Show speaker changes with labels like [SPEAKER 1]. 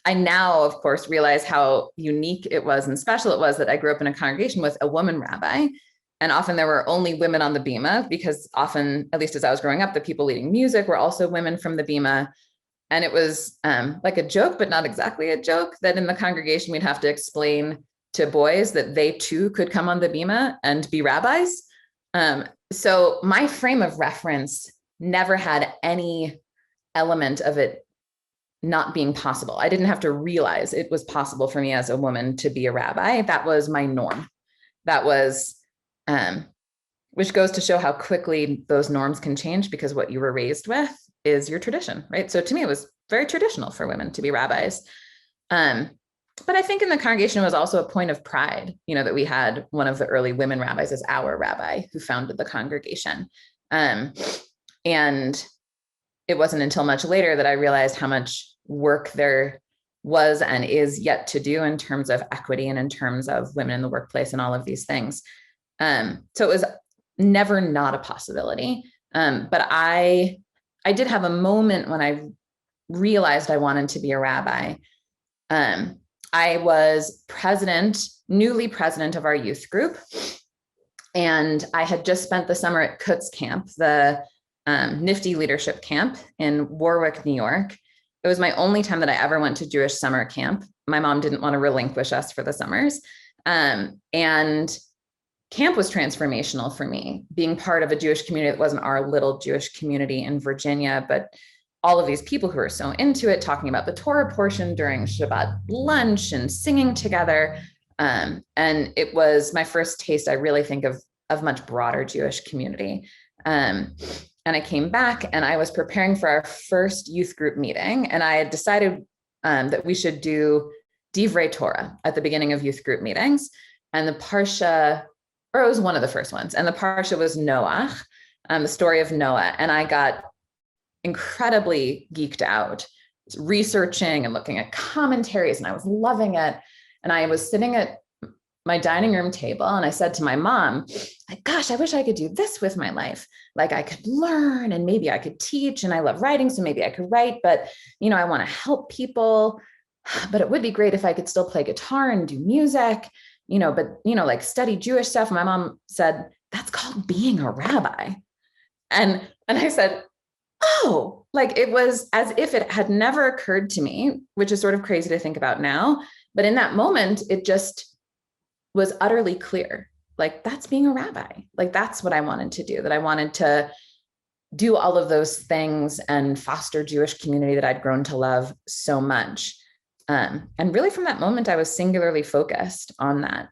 [SPEAKER 1] I now, of course, realize how unique it was and special it was that I grew up in a congregation with a woman rabbi. And often there were only women on the bima, because often, at least as I was growing up, the people leading music were also women from the bima. And it was like a joke, but not exactly a joke, that in the congregation we'd have to explain to boys that they too could come on the bima and be rabbis. So my frame of reference never had any element of it not being possible. I didn't have to realize it was possible for me as a woman to be a rabbi. That was my norm. That was, which goes to show how quickly those norms can change, because what you were raised with is your tradition, right? So to me, it was very traditional for women to be rabbis. But I think in the congregation, it was also a point of pride, that we had one of the early women rabbis as our rabbi who founded the congregation. And it wasn't until much later that I realized how much work there was and is yet to do in terms of equity and in terms of women in the workplace and all of these things. So it was never not a possibility. But I did have a moment when I realized I wanted to be a rabbi. I was newly president of our youth group. And I had just spent the summer at Kutz Camp, the Nifty Leadership Camp in Warwick, New York. It was my only time that I ever went to Jewish summer camp. My mom didn't want to relinquish us for the summers. And camp was transformational for me, being part of a Jewish community that wasn't our little Jewish community in Virginia, but all of these people who are so into it, talking about the Torah portion during Shabbat lunch and singing together. And it was my first taste, I really think, of much broader Jewish community. And I came back and I was preparing for our first youth group meeting. And I had decided that we should do Divrei Torah at the beginning of youth group meetings. And the Parsha, or it was one of the first ones. And the Parsha was Noach, the story of Noah. And I got incredibly geeked out researching and looking at commentaries, and I was loving it. And I was sitting at my dining room table and I said to my mom, like, gosh, I wish I could do this with my life. Like I could learn and maybe I could teach, and I love writing, so maybe I could write, but I want to help people, but it would be great if I could still play guitar and do music, but like study Jewish stuff. My mom said, that's called being a rabbi. And I said, oh, like it was as if it had never occurred to me, which is sort of crazy to think about now. But in that moment, it just was utterly clear. Like that's being a rabbi. Like that's what I wanted to do, that I wanted to do all of those things and foster Jewish community that I'd grown to love so much. And really from that moment, I was singularly focused on that.